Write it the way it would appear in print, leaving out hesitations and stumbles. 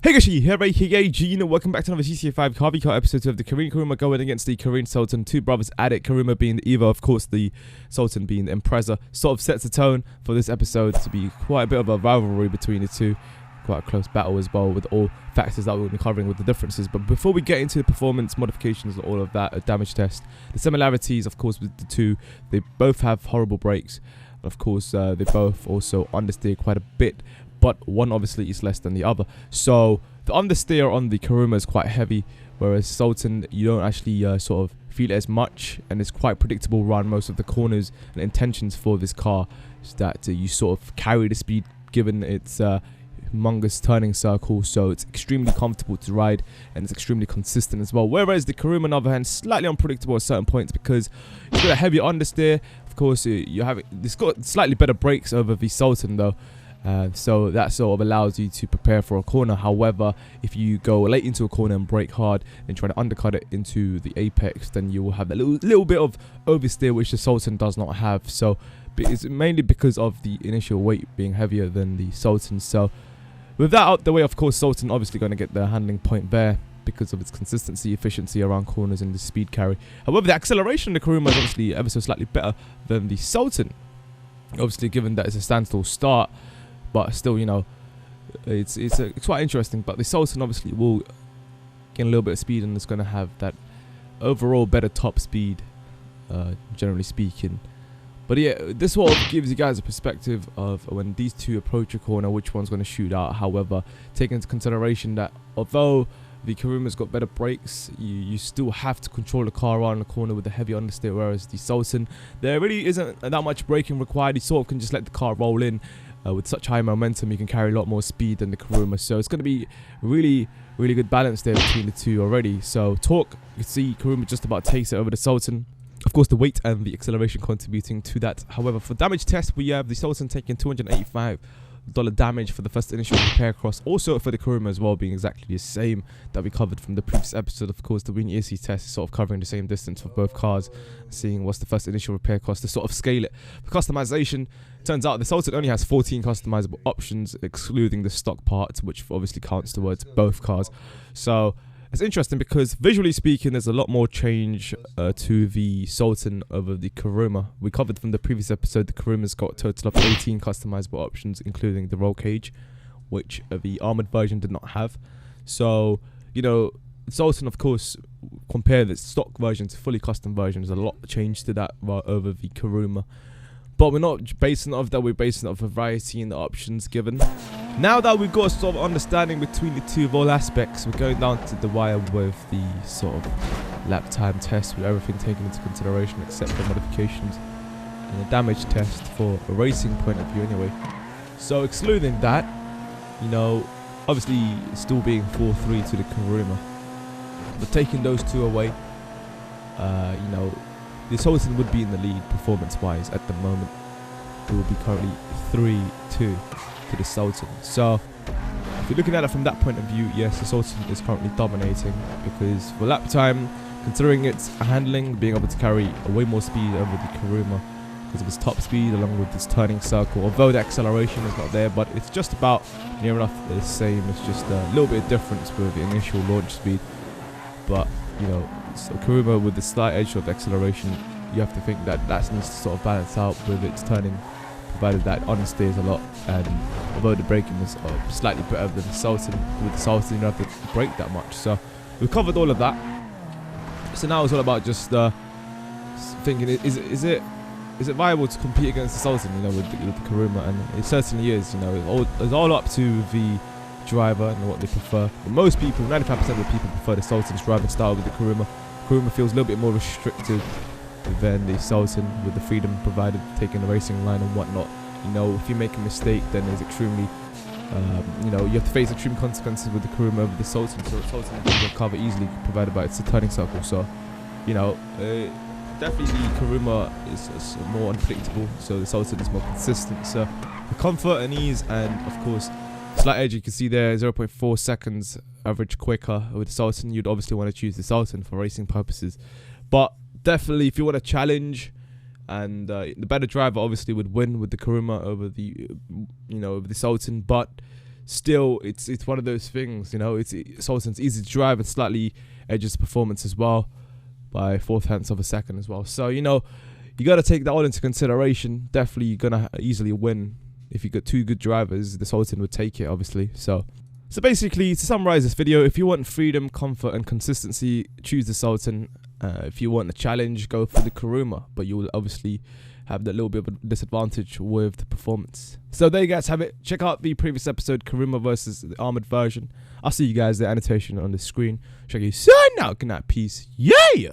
Hey guys, here aka Gene, welcome back to another GTA 5 Harvey Car episode of the Karin Kuruma going against the Karin Sultan, two brothers at it, Kuruma being the Evo, of course the Sultan being the Impreza. Sort of sets the tone for this episode to be quite a bit of a rivalry between the two, quite a close battle as well with all factors that we'll be covering with the differences. But before we get into the performance modifications and all of that, a damage test, the similarities of course with the two, they both have horrible brakes, of course they both also understeer quite a bit, but one obviously is less than the other. So the understeer on the Kuruma is quite heavy, whereas Sultan you don't actually sort of feel it as much, and it's quite predictable around most of the corners. And intentions for this car is that you sort of carry the speed given its humongous turning circle, so it's extremely comfortable to ride and it's extremely consistent as well. Whereas the Kuruma on the other hand, slightly unpredictable at certain points because it's got a heavier understeer. Of course, it's got slightly better brakes over the Sultan though. So that sort of allows you to prepare for a corner. However, if you go late into a corner and brake hard and try to undercut it into the apex, then you will have a little bit of oversteer, which the Sultan does not have. So it's mainly because of the initial weight being heavier than the Sultan. So with that out the way, of course, Sultan obviously going to get the handling point there because of its consistency, efficiency around corners and the speed carry. However, the acceleration in the Kuruma is obviously ever so slightly better than the Sultan. Obviously, given that it's a standstill start. But still, you know, it's quite interesting. But the Sultan obviously will gain a little bit of speed and it's going to have that overall better top speed, generally speaking. But yeah, this sort of gives you guys a perspective of when these two approach a corner, which one's going to shoot out. However, taking into consideration that although the Kuruma's got better brakes, you still have to control the car around the corner with the heavy understeer, whereas the Sultan, there really isn't that much braking required. You sort of can just let the car roll in. With such high momentum, you can carry a lot more speed than the Kuruma. So it's going to be really good balance there between the two already. So torque, you can see Kuruma just about takes it over the Sultan. Of course, the weight and the acceleration contributing to that. However, for damage test, we have the Sultan taking $285 damage for the first initial repair cross. Also for the Kuruma as well, being exactly the same that we covered from the previous episode. Of course, the Wing ESC test is sort of covering the same distance for both cars, seeing what's the first initial repair cost to sort of scale it. For customization, turns out the Sultan only has 14 customizable options, excluding the stock parts, which obviously counts towards both cars. So it's interesting because visually speaking, there's a lot more change to the Sultan over the Kuruma. We covered from the previous episode, the Kuruma's got a total of 18 customizable options, including the roll cage, which the armored version did not have. So, you know, Sultan, of course, compare the stock version to fully custom version, there's a lot of change to that over the Kuruma. But we're not basing it off that, we're basing it off a variety in the options given. Now that we've got a sort of understanding between the two of all aspects, we're going down to the wire with the sort of lap time test with everything taken into consideration except for modifications and a damage test for a racing point of view anyway. So excluding that, you know, obviously still being 4-3 to the Kuruma, but taking those two away, you know, the Sultan would be in the lead performance-wise at the moment. It will be currently 3-2 to the Sultan. So, if you're looking at it from that point of view, yes, the Sultan is currently dominating because for lap time, considering its handling, being able to carry way more speed over the Kuruma because of its top speed along with its turning circle. Although the acceleration is not there, but it's just about near enough the same. It's just a little bit of difference with the initial launch speed. But, you know, so Kuruma with the slight edge of acceleration, you have to think that that needs to sort of balance out with its turning, provided that understeers a lot. And although the braking is slightly better than the Sultan, with the Sultan you don't have to brake that much. So we've covered all of that. So now it's all about just thinking, is it viable to compete against the Sultan, you know, with the Kuruma? And it certainly is. You know, it's all up to the driver and what they prefer. But most people, 95% of the people, prefer the Sultan's driving style with the Kuruma. Kuruma feels a little bit more restrictive than the Sultan with the freedom provided, taking the racing line and whatnot. You know, if you make a mistake, then there's extremely, you know, you have to face extreme consequences with the Kuruma over the Sultan. So the Sultan can recover easily, provided by its turning circle. So, you know, definitely the Kuruma is more unpredictable, so the Sultan is more consistent. So the comfort and ease, and of course, slight edge, you can see there, 0.4 seconds average quicker with the Sultan. You'd obviously want to choose the Sultan for racing purposes. But definitely, if you want a challenge, and the better driver obviously would win with the Kuruma over the, you know, over the Sultan. But still, it's one of those things, you know. Sultan's easy to drive and slightly edges performance as well by 0.4 of a second as well. So, you know, you got to take that all into consideration. Definitely, you're gonna easily win if you got two good drivers. The Sultan would take it, obviously. So basically, to summarize this video, if you want freedom, comfort, and consistency, choose the Sultan. If you want a challenge, go for the Kuruma, but you will obviously have that little bit of a disadvantage with the performance. So there you guys have it. Check out the previous episode, Kuruma versus the armored version. I'll see you guys, the annotation on the screen. Check you soon now. Good night, peace. Yeah!